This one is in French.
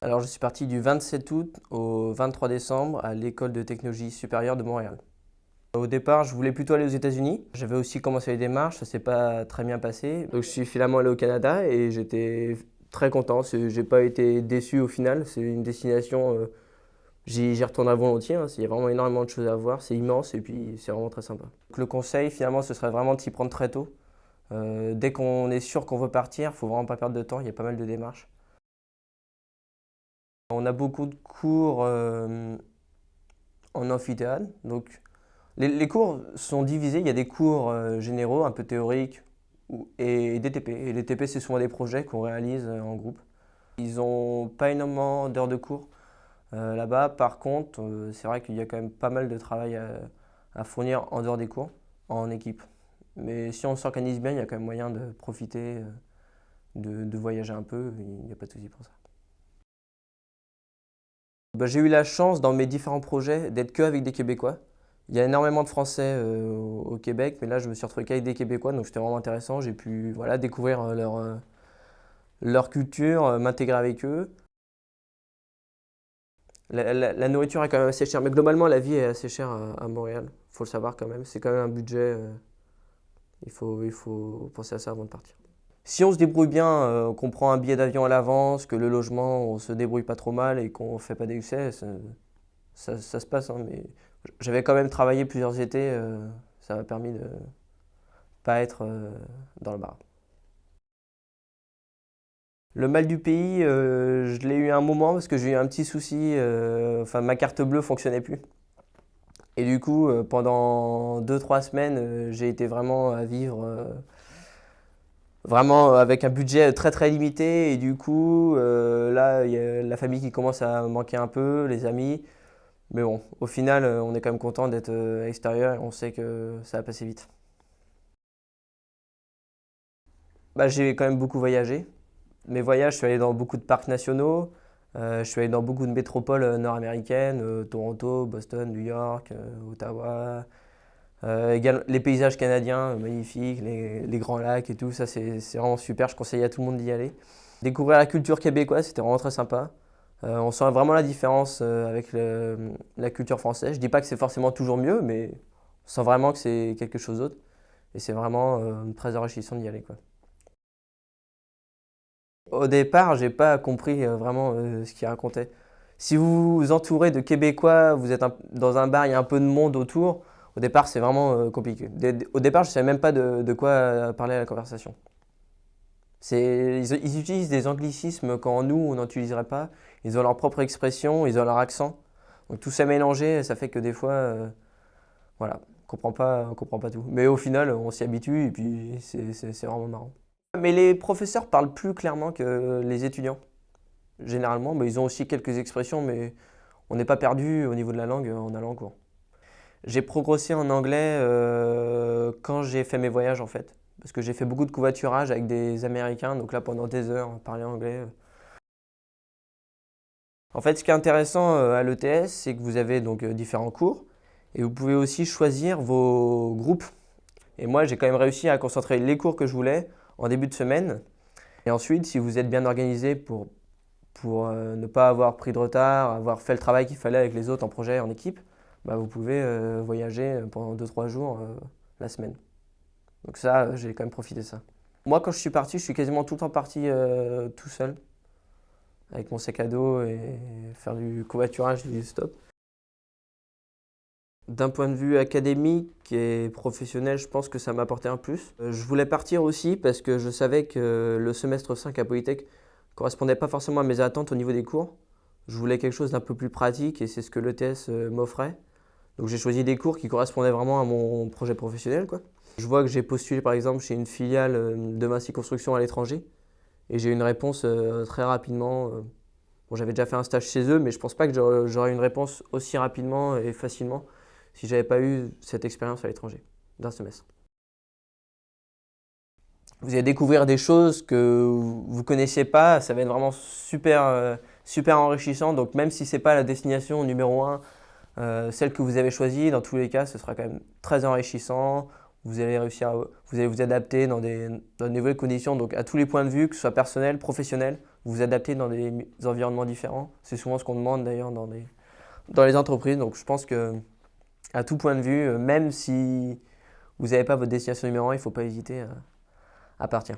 Alors je suis parti du 27 août au 23 décembre à l'École de technologie supérieure de Montréal. Au départ, je voulais plutôt aller aux États-Unis. J'avais aussi commencé les démarches, ça s'est pas très bien passé. Donc je suis finalement allé au Canada et j'étais très content. J'ai pas été déçu au final. C'est une destination, j'y retournerai volontiers, hein. Il y a vraiment énormément de choses à voir, c'est immense et puis c'est vraiment très sympa. Donc, le conseil finalement, ce serait vraiment de s'y prendre très tôt. Dès qu'on est sûr qu'on veut partir, il ne faut vraiment pas perdre de temps, il y a pas mal de démarches. On a beaucoup de cours en amphithéâtre. Donc, les cours sont divisés. Il y a des cours généraux, un peu théoriques, et des TP. Et les TP, c'est souvent des projets qu'on réalise en groupe. Ils n'ont pas énormément d'heures de cours là-bas. Par contre, c'est vrai qu'il y a quand même pas mal de travail à fournir en dehors des cours, en équipe. Mais si on s'organise bien, il y a quand même moyen de profiter, de voyager un peu. Il n'y a pas de souci pour ça. Bah, j'ai eu la chance dans mes différents projets d'être que avec des Québécois. Il y a énormément de Français au Québec, mais là je me suis retrouvé qu'avec des Québécois, donc c'était vraiment intéressant. J'ai pu voilà, découvrir leur culture, m'intégrer avec eux. La nourriture est quand même assez chère, mais globalement la vie est assez chère à Montréal. Il faut le savoir quand même. C'est quand même un budget, il faut penser à ça avant de partir. Si on se débrouille bien, qu'on prend un billet d'avion à l'avance, que le logement, on se débrouille pas trop mal et qu'on fait pas d'excès, ça se passe, hein, mais j'avais quand même travaillé plusieurs étés, ça m'a permis de pas être dans le bar. Le mal du pays, je l'ai eu un moment parce que j'ai eu un petit souci, enfin ma carte bleue fonctionnait plus. Et du coup, pendant 2-3 semaines, j'ai été vraiment à vivre vraiment avec un budget très très limité. Et du coup, là, il y a la famille qui commence à manquer un peu, les amis. Mais bon, au final, on est quand même content d'être à l'extérieur et on sait que ça va passer vite. Bah, j'ai quand même beaucoup voyagé. Mes voyages, je suis allé dans beaucoup de parcs nationaux, je suis allé dans beaucoup de métropoles nord-américaines, Toronto, Boston, New York, Ottawa. Les paysages canadiens, magnifiques, les grands lacs et tout, ça c'est vraiment super, je conseille à tout le monde d'y aller. Découvrir la culture québécoise, c'était vraiment très sympa. On sent vraiment la différence avec la culture française. Je dis pas que c'est forcément toujours mieux, mais on sent vraiment que c'est quelque chose d'autre. Et c'est vraiment très enrichissant d'y aller, quoi. Au départ, j'ai pas compris vraiment ce qu'il racontait. Si vous vous entourez de Québécois, vous êtes dans un bar, il y a un peu de monde autour, au départ, c'est vraiment compliqué. Au départ, je ne savais même pas de quoi parler à la conversation. Ils utilisent des anglicismes quand nous, on n'en utiliserait pas. Ils ont leur propre expression, ils ont leur accent. Donc tout ça mélangé, ça fait que des fois, voilà, on comprend pas tout. Mais au final, on s'y habitue et puis c'est vraiment marrant. Mais les professeurs parlent plus clairement que les étudiants, généralement. Mais ils ont aussi quelques expressions, mais on n'est pas perdu au niveau de la langue en allant en cours. J'ai progressé en anglais quand j'ai fait mes voyages en fait. Parce que j'ai fait beaucoup de covoiturage avec des Américains, donc là pendant des heures, parler anglais. En fait, ce qui est intéressant à l'ETS, c'est que vous avez donc différents cours et vous pouvez aussi choisir vos groupes. Et moi, j'ai quand même réussi à concentrer les cours que je voulais en début de semaine. Et ensuite, si vous êtes bien organisé pour ne pas avoir pris de retard, avoir fait le travail qu'il fallait avec les autres en projet, en équipe, bah, vous pouvez voyager pendant 2-3 jours la semaine. Donc ça, j'ai quand même profité de ça. Moi, quand je suis parti, je suis quasiment tout le temps parti tout seul, avec mon sac à dos et faire du covoiturage du stop. D'un point de vue académique et professionnel, je pense que ça m'a apporté un plus. Je voulais partir aussi parce que je savais que le semestre 5 à Polytech correspondait pas forcément à mes attentes au niveau des cours. Je voulais quelque chose d'un peu plus pratique et c'est ce que l'ETS m'offrait. Donc j'ai choisi des cours qui correspondaient vraiment à mon projet professionnel, quoi. Je vois que j'ai postulé par exemple chez une filiale de Vinci Construction à l'étranger et j'ai eu une réponse très rapidement. Bon, j'avais déjà fait un stage chez eux, mais je pense pas que j'aurais eu une réponse aussi rapidement et facilement si j'avais pas eu cette expérience à l'étranger d'un semestre. Vous allez découvrir des choses que vous connaissiez pas, ça va être vraiment super, super enrichissant. Donc même si c'est pas la destination numéro un, celle que vous avez choisie, dans tous les cas, ce sera quand même très enrichissant. Vous allez réussir vous allez vous adapter dans des nouvelles conditions, donc à tous les points de vue, que ce soit personnel, professionnel. vous adapter dans des environnements différents. C'est souvent ce qu'on demande d'ailleurs dans les entreprises. Donc je pense que à tout point de vue, même si vous n'avez pas votre destination numéro 1, il ne faut pas hésiter à partir.